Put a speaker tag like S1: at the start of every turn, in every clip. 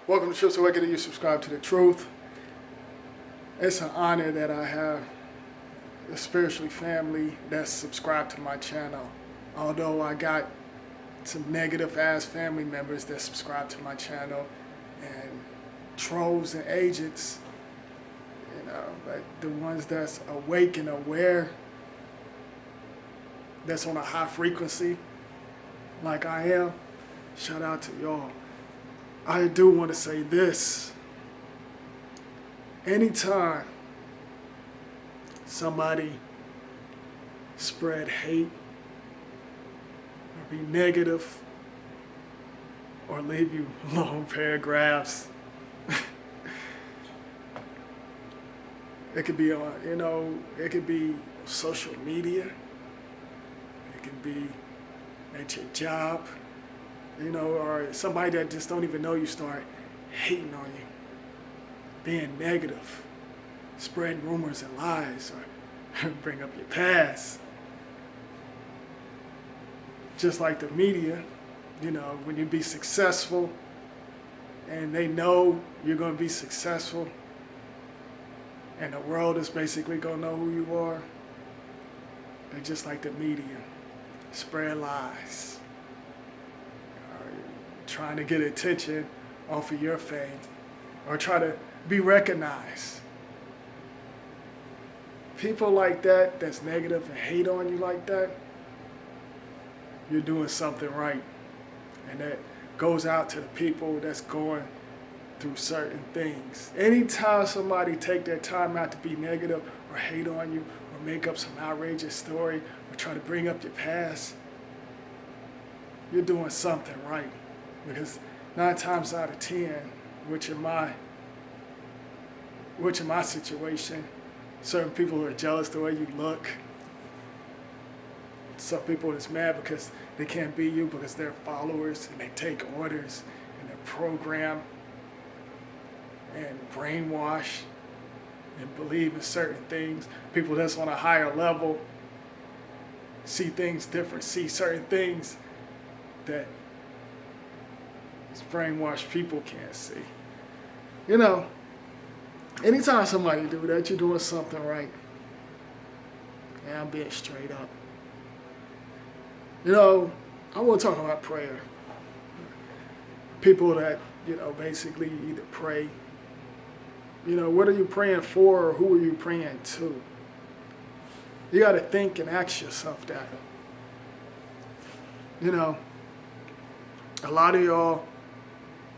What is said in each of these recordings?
S1: Welcome to Truth Awakening. You subscribe to the truth. It's an honor that I have a spiritually family that's subscribed to my channel. Although I got some negative ass family members that subscribe to my channel and trolls and agents, but the ones that's awake and aware, that's on a high frequency, like I am, shout out to y'all. I do want to say this. Anytime somebody spread hate or be negative or leave you long paragraphs, it could be on, it could be social media, it could be at your job, or somebody that just don't even know you start hating on you, being negative, spreading rumors and lies, or bring up your past. Just like the media, when you be successful and they know you're going to be successful and the world is basically going to know who you are, they're just like the media, spread lies, trying to get attention off of your fame or try to be recognized. People like that, that's negative and hate on you like that, you're doing something right. And that goes out to the people that's going through certain things. Anytime somebody take their time out to be negative or hate on you or make up some outrageous story or try to bring up your past, you're doing something right. Because 9 times out of 10, which in my situation, certain people are jealous the way you look. Some people is mad because they can't be you because they're followers and they take orders and they're programmed and brainwashed and believe in certain things. People that's on a higher level see things different, see certain things that these brainwashed people can't see. Anytime somebody do that, you're doing something right. And I'm being straight up. I want to talk about prayer. People that, basically either pray. What are you praying for or who are you praying to? You got to think and ask yourself that. A lot of y'all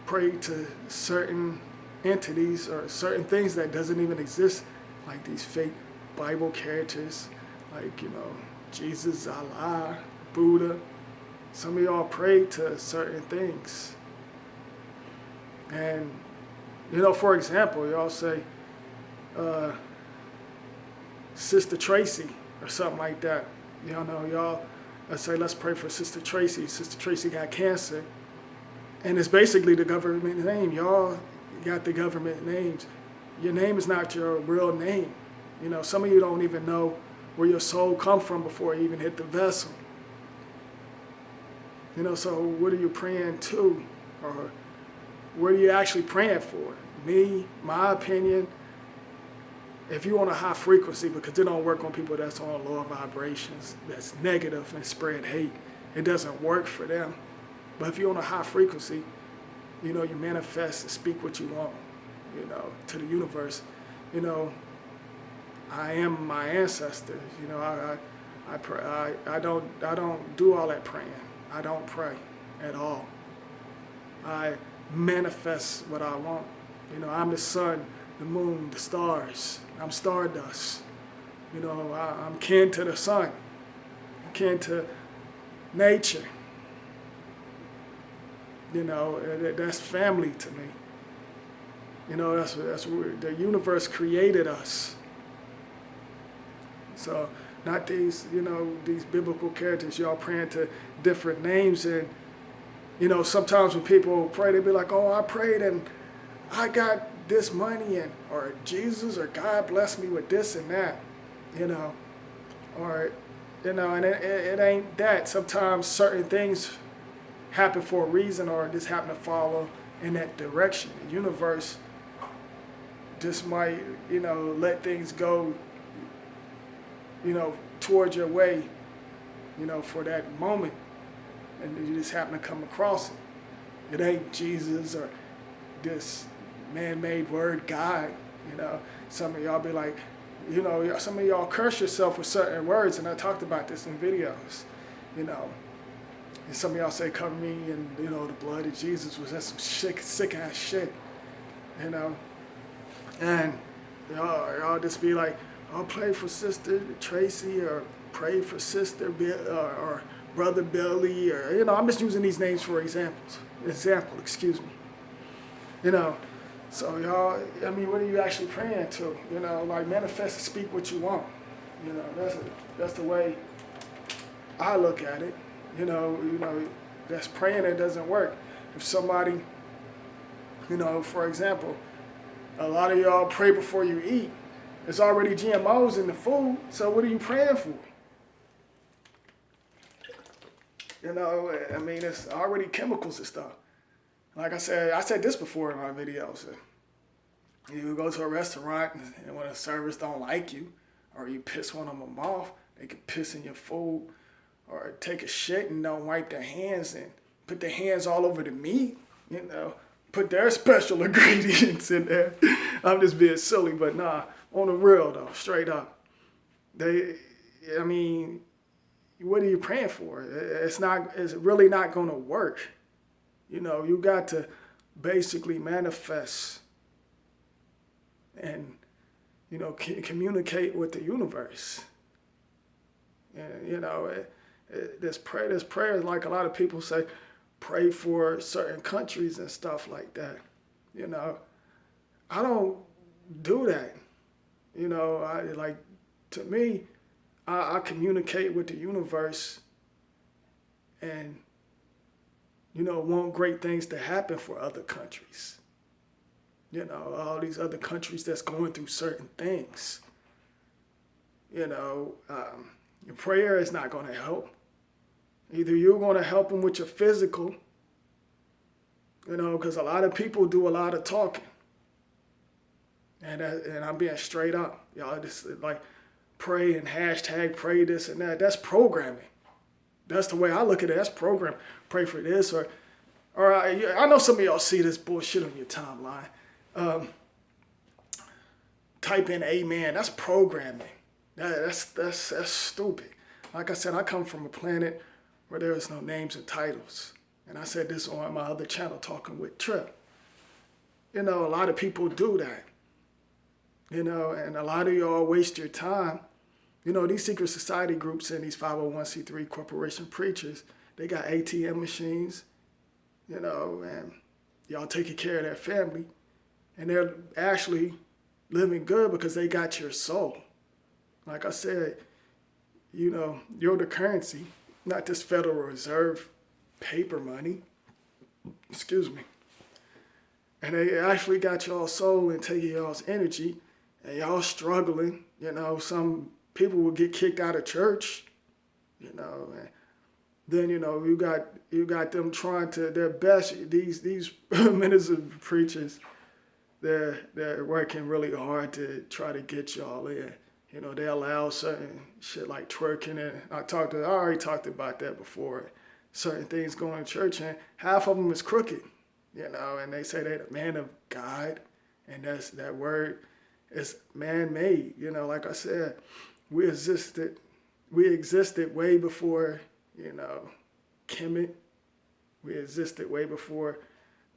S1: pray to certain entities or certain things that doesn't even exist, like these fake Bible characters, like, Jesus, Allah, Buddha. Some of y'all pray to certain things. And, for example, y'all say, Sister Tracy or something like that. Y'all say, let's pray for Sister Tracy. Sister Tracy got cancer. And it's basically the government name. Y'all got the government names. Your name is not your real name. Some of you don't even know where your soul come from before it even hit the vessel. So what are you praying to? Or what are you actually praying for? Me, my opinion, if you're on a high frequency, because it don't work on people that's on lower vibrations, that's negative and spread hate, it doesn't work for them. But if you're on a high frequency, you manifest and speak what you want, to the universe. I am my ancestors. I pray. I don't do all that praying. I don't pray at all. I manifest what I want. I'm the sun, the moon, the stars. I'm stardust. I'm kin to the sun. I'm kin to nature. That's family to me. That's where the universe created us. So not these, these biblical characters, y'all praying to different names. And, sometimes when people pray, they be like, oh, I prayed and I got this money or Jesus or God blessed me with this and that, or, and it ain't that. Sometimes certain things happen for a reason or just happen to follow in that direction. The universe just might, let things go, towards your way, for that moment. And you just happen to come across it. It ain't Jesus or this man-made word God. Some of y'all be like, some of y'all curse yourself with certain words, and I talked about this in videos, and some of y'all say, cover me in, the blood of Jesus. Was that some sick ass shit, and y'all just be like, I'll pray for Sister Tracy, or pray for Sister or Brother Billy, or, I'm just using these names for example, excuse me, So y'all, what are you actually praying to? Like manifest and speak what you want. That's the way I look at it. That's praying that doesn't work. If somebody, for example, a lot of y'all pray before you eat. There's already GMOs in the food, so what are you praying for? It's already chemicals and stuff. Like I said this before in my videos. You go to a restaurant and when the servers don't like you, or you piss one of them off, they can piss in your food, or take a shit and don't wipe their hands and put their hands all over the meat, put their special ingredients in there. I'm just being silly, but nah, on the real though, straight up. What are you praying for? It's really not gonna work. You got to basically manifest and, communicate with the universe. And, this prayer, like a lot of people say, pray for certain countries and stuff like that. I don't do that. To me, I communicate with the universe and, want great things to happen for other countries. All these other countries that's going through certain things. Your prayer is not going to help. Either you're going to help them with your physical, because a lot of people do a lot of talking. And I'm being straight up. Y'all just like pray and hashtag pray this and that. That's programming. That's the way I look at it. That's program. Pray for this or I know some of y'all see this bullshit on your timeline. Type in amen. That's programming. That's stupid. Like I said, I come from a planet where there is no names and titles. And I said this on my other channel, Talking with Trip. A lot of people do that. And a lot of y'all waste your time. These secret society groups and these 501c3 corporation preachers, they got ATM machines, and y'all taking care of their family. And they're actually living good because they got your soul. Like I said, you're the currency, not this Federal Reserve paper money. Excuse me. And they actually got y'all's soul and taking y'all's energy, and y'all struggling. Some people will get kicked out of church, and then you got them trying to their best. These ministers and preachers, they're working really hard to try to get y'all in. They allow certain shit like twerking, and I already talked about that before. Certain things going to church, and half of them is crooked, and they say they're the man of God, and that word is man-made. Like I said, we existed way before, Kemet. We existed way before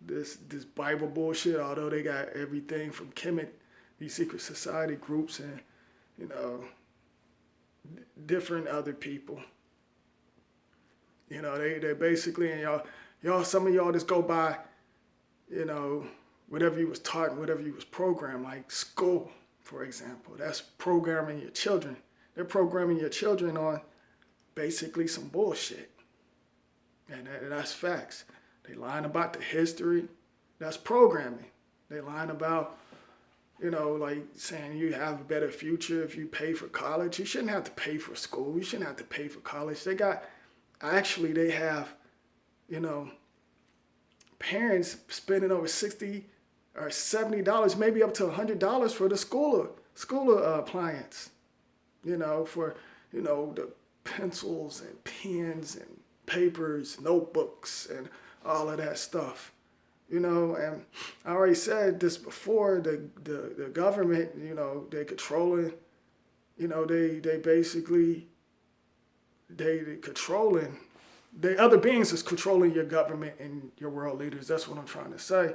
S1: this Bible bullshit, although they got everything from Kemet, these secret society groups, and different other people. They basically, and y'all, some of y'all just go by, whatever you was taught and whatever you was programmed, like school, for example. That's programming your children. They're programming your children on basically some bullshit. And that's facts. They lying about the history. That's programming. They lying about, like saying you have a better future if you pay for college. You shouldn't have to pay for school. You shouldn't have to pay for college. They have, parents spending over $60 or $70, maybe up to $100 for the school appliance. For the pencils and pens and papers, notebooks, and all of that stuff. And I already said this before. The government, they controlling. They basically they controlling. The other beings is controlling your government and your world leaders. That's what I'm trying to say.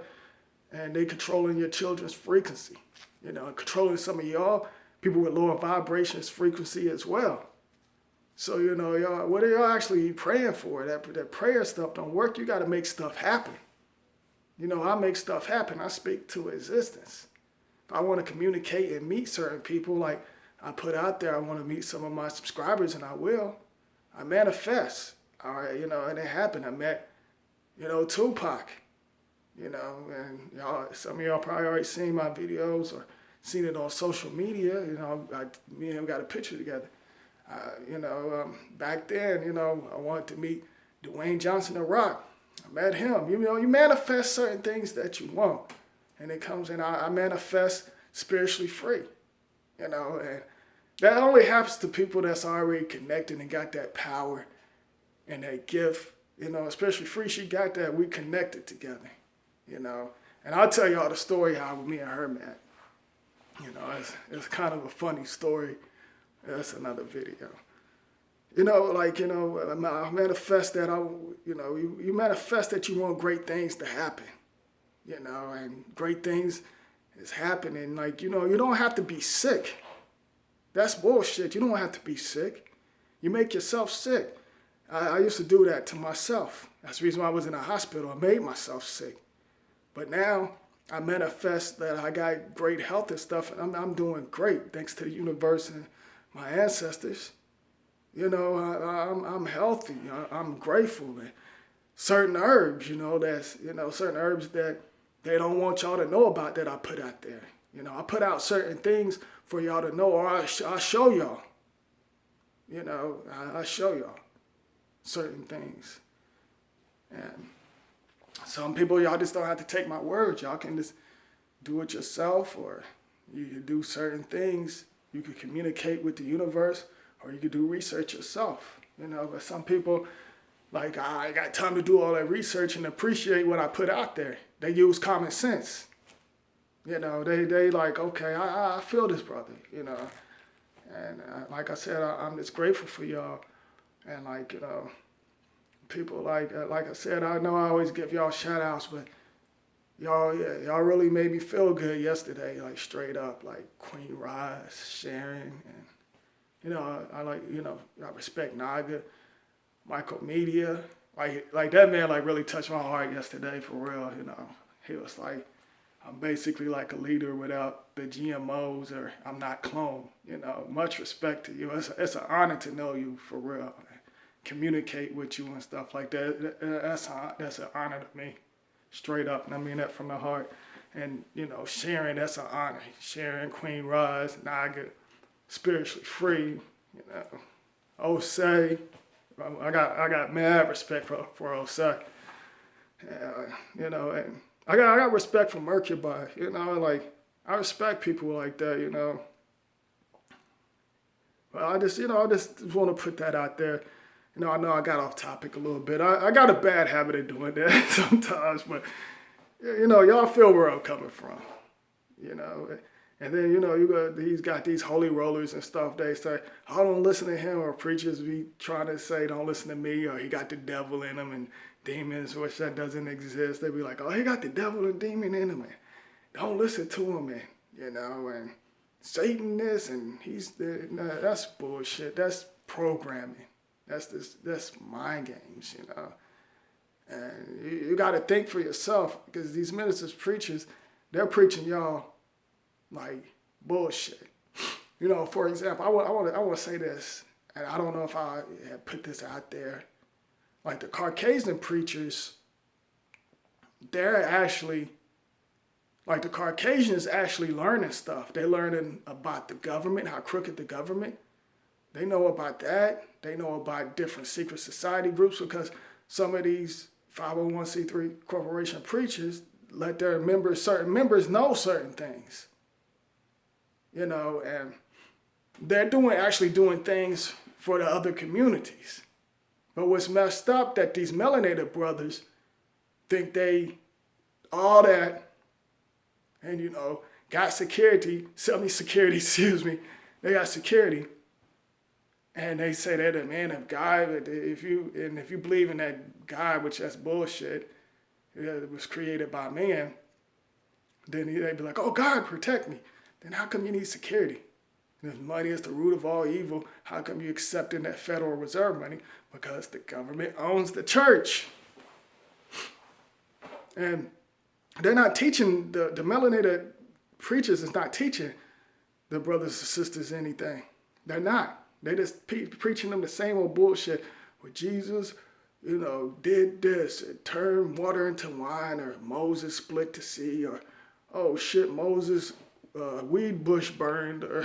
S1: And they controlling your children's frequency. Controlling some of y'all, people with lower vibrations frequency as well. So, y'all, what are y'all actually praying for? That prayer stuff don't work. You got to make stuff happen. I make stuff happen. I speak to existence. If I want to communicate and meet certain people, like I put out there, I want to meet some of my subscribers, and I will. I manifest. All right, and it happened. I met, Tupac, and y'all, some of y'all probably already seen my videos or seen it on social media. Me and him got a picture together. Back then, I wanted to meet Dwayne Johnson, The Rock. I met him. You manifest certain things that you want, and it comes in. I manifest spiritually free, and that only happens to people that's already connected and got that power and that gift. Especially free. She got that. We connected together, and I'll tell y'all the story how me and her met. It's kind of a funny story. That's another video. I manifest that you manifest that you want great things to happen, and great things is happening. You don't have to be sick. That's bullshit. You don't have to be sick. You make yourself sick. I used to do that to myself. That's the reason why I was in a hospital. I made myself sick. But now I manifest that I got great health and stuff, and I'm doing great thanks to the universe and my ancestors. I'm healthy. I'm grateful. And certain herbs, certain herbs that they don't want y'all to know about that I put out there. I put out certain things for y'all to know, or I show y'all. I show y'all certain things. And some people, y'all just don't have to take my word. Y'all can just do it yourself, or you can do certain things. You can communicate with the universe, or you can do research yourself. But some people, like, I got time to do all that research and appreciate what I put out there. They use common sense. They like, okay, I feel this, brother, And like I said, I'm just grateful for y'all. And people like I said, I know I always give y'all shout outs, but y'all really made me feel good yesterday, like straight up, like Queen Rise, Sharon, and I respect Naga, Michael Media, like that man really touched my heart yesterday for real. He was like, I'm basically like a leader without the GMOs, or I'm not cloned. Much respect to you. It's an honor to know you for real, communicate with you and stuff like that. That's an honor to me. Straight up, and I mean that from the heart. And Sharon, that's an honor. Sharon, Queen Rise, Naga, spiritually free. Osei, I got mad respect for Osei. And I got respect for Mercury. I respect people like that. But I just want to put that out there. I know I got off topic a little bit. I got a bad habit of doing that sometimes, but, y'all feel where I'm coming from, And then, he's got these holy rollers and stuff. They say, I don't listen to him, or preachers be trying to say, don't listen to me, or he got the devil in him and demons, which that doesn't exist. They be like, oh, he got the devil and demon in him, and don't listen to him, and Satan this, and that's bullshit. That's programming. That's mind games, And you got to think for yourself, because these ministers, preachers, they're preaching y'all like bullshit. For example, I want to say this, and I don't know if I have put this out there. Like the Caucasian preachers, they're actually, like the Caucasians actually learning stuff. They're learning about the government, how crooked the government. They know about that. They know about different secret society groups, because some of these 501c3 corporation preachers let their members, certain members, know certain things. And they're actually doing things for the other communities. But what's messed up that these melanated brothers think they all that and got security, excuse me, they got security. And they say they're the man of God. If you believe in that God, which that's bullshit, it was created by man, then they'd be like, oh, God, protect me. Then how come you need security? And if money is the root of all evil, how come you accepting that Federal Reserve money? Because the government owns the church. And they're not teaching, the melanated preachers is not teaching the brothers and sisters anything. They're not. They just preaching them the same old bullshit. Well, Jesus, did this, it turned water into wine, or Moses split the sea, or, oh shit, Moses, weed bush burned, or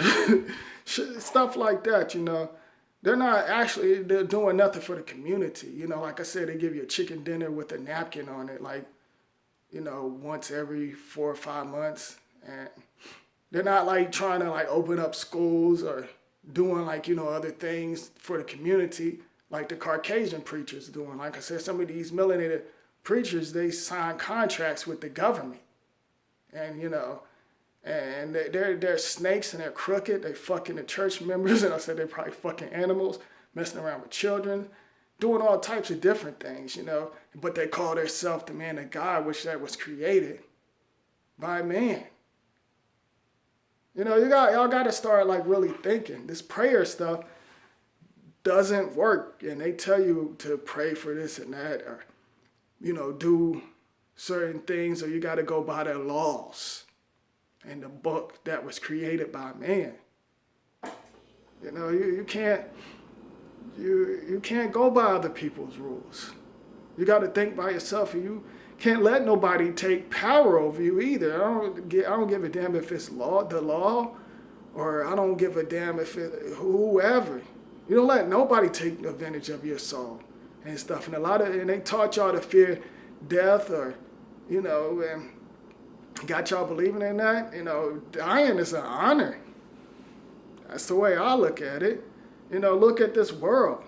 S1: stuff like that, They're not actually, they're doing nothing for the community. Like I said, they give you a chicken dinner with a napkin on it, like, once every 4 or 5 months. And they're not like trying to like open up schools or doing like, other things for the community like the Caucasian preachers doing. Like I said, some of these melanated preachers, they sign contracts with the government. And, and they're snakes and they're crooked. They fucking the church members. And I said they're probably fucking animals, messing around with children, doing all types of different things, But they call themselves the man of God, which that was created by man. Y'all got to start like really thinking. This prayer stuff doesn't work. And they tell you to pray for this and that, or, do certain things, or you got to go by their laws and the book that was created by man. You can't go by other people's rules. You got to think by yourself, and you can't let nobody take power over you either. I don't give a damn if it's the law, or I don't give a damn if it whoever. You don't let nobody take advantage of your soul and stuff. And they taught y'all to fear death, or and got y'all believing in that. Dying is an honor. That's the way I look at it. Look at this world.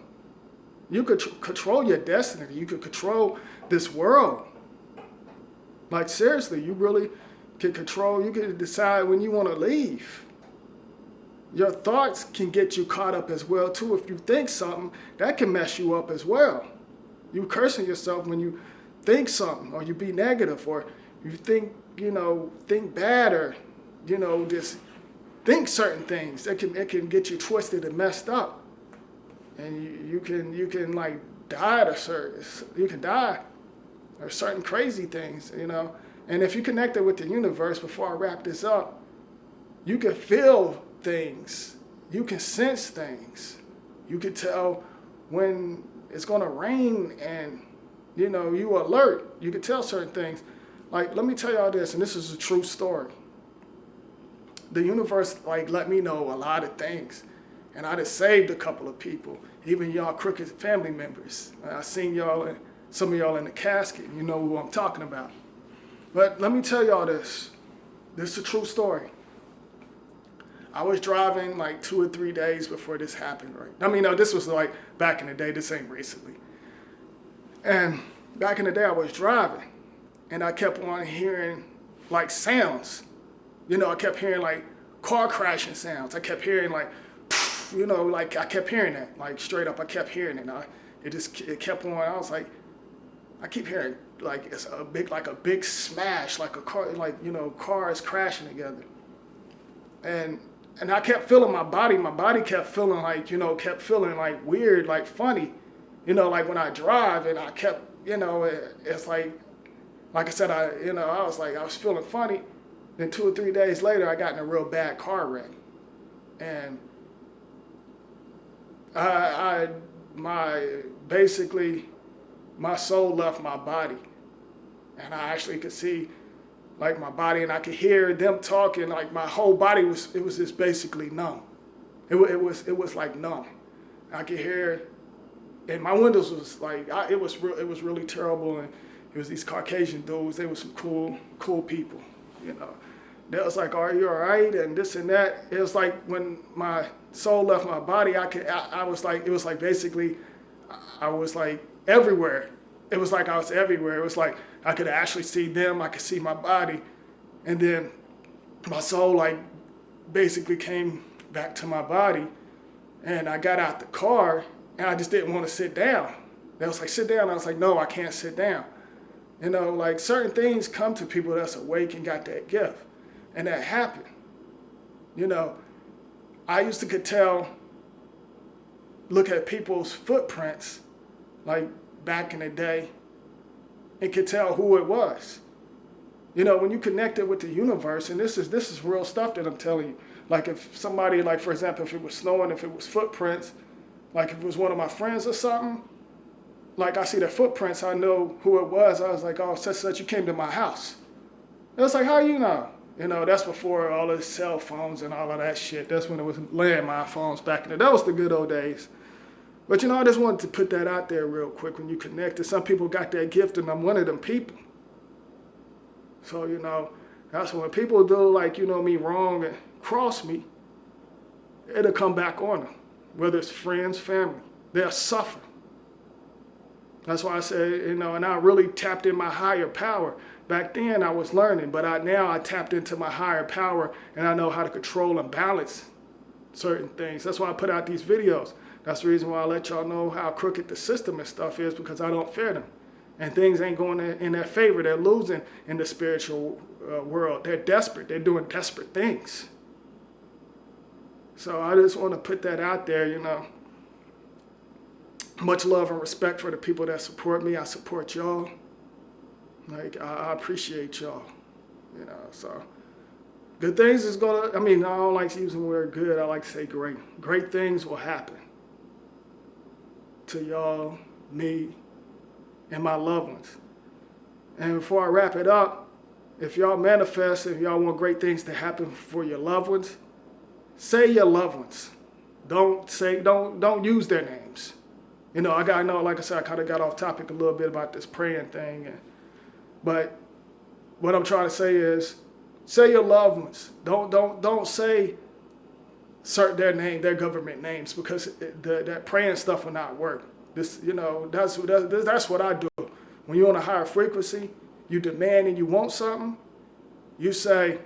S1: You could control your destiny. You could control this world. Like, seriously, you really can control. You can decide when you want to leave. Your thoughts can get you caught up as well, too. If you think something, that can mess you up as well. You cursing yourself when you think something, or you be negative, or you think bad, or, just think certain things. It can get you twisted and messed up. And you can like die you can die or certain crazy things, And if you connect it with the universe, before I wrap this up, you can feel things. You can sense things. You can tell when it's going to rain, and, you alert. You can tell certain things. Like, let me tell y'all this, and this is a true story. The universe, let me know a lot of things. And I just saved a couple of people, even y'all crooked family members. I seen y'all, some of y'all in the casket. You know who I'm talking about. But let me tell y'all this. This is a true story. I was driving 2 or 3 days before this happened, right? I mean, no, this was back in the day. This ain't recently. And back in the day, I was driving. And I kept on hearing sounds. I kept hearing car crashing sounds. I kept hearing I kept hearing that, straight up. I kept hearing it. It kept on. I was I keep hearing it's a big smash, like a car, cars crashing together. And I kept feeling my body. My body kept feeling kept feeling weird, funny, when I drive, and I kept, it's like I said, I was feeling funny. Then 2 or 3 days later, I got in a real bad car wreck, and my soul left my body, and I actually could see my body, and I could hear them talking. My whole body was just basically numb. It was numb. I could hear and my windows was like, it was really terrible. And it was these Caucasian dudes. They were some cool people, you know. They was like, "Are you all right?" And this and that. It was like when my soul left my body, I was like, it was like basically, I was like everywhere. It was like I was everywhere. It was like I could actually see them. I could see my body, and then my soul like basically came back to my body, and I got out the car, and I just didn't want to sit down. They was like, "Sit down." I was like, "No, I can't sit down." You know, like certain things come to people that's awake and got that gift, and that happened. You know, I used to could tell, look at people's footprints, like back in the day, and could tell who it was. You know, when you connect it with the universe, and this is real stuff that I'm telling you. Like if somebody, like for example, if it was snowing, if it was footprints, like if it was one of my friends or something, like I see their footprints, I know who it was. I was like, "Oh, such you came to my house." It was like, "How you know?" You know, that's before all the cell phones and all of that shit. That's when it was landline phones back in the day. That was the good old days. But you know, I just wanted to put that out there real quick. When you connect, some people got that gift, and I'm one of them people. So, you know, that's when people do, like, you know, me wrong and cross me, it'll come back on them. Whether it's friends, family, they'll suffer. That's why I say, you know, and I really tapped in my higher power. Back then I was learning, but now I tapped into my higher power, and I know how to control and balance certain things. That's why I put out these videos. That's the reason why I let y'all know how crooked the system and stuff is, because I don't fear them. And things ain't going in their favor. They're losing in the spiritual world. They're desperate. They're doing desperate things. So I just want to put that out there, you know. Much love and respect for the people that support me. I support y'all. Like, I appreciate y'all, you know. So good things is going to, I mean, I don't like using the word good. I like to say great. Great things will happen to y'all, me, and my loved ones. And before I wrap it up, if y'all manifest, if y'all want great things to happen for your loved ones, say your loved ones. Don't use their names. You know, like I said, I kind of got off topic a little bit about this praying thing. But what I'm trying to say is, say your loved ones. Don't say their name, their government names, because that praying stuff will not work. This, you know, that's what I do. When you're on a higher frequency, you demand and you want something. You say,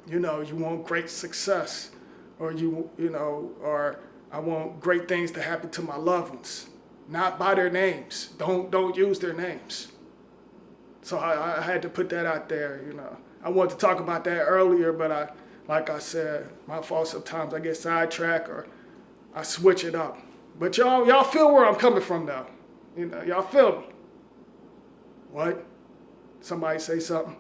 S1: you know, you want great success, or or I want great things to happen to my loved ones, not by their names. Don't use their names. So I had to put that out there, you know. I wanted to talk about that earlier, but like I said, my fault. Sometimes I get sidetracked or I switch it up. But y'all feel where I'm coming from, though. You know, y'all feel me. What? Somebody say something?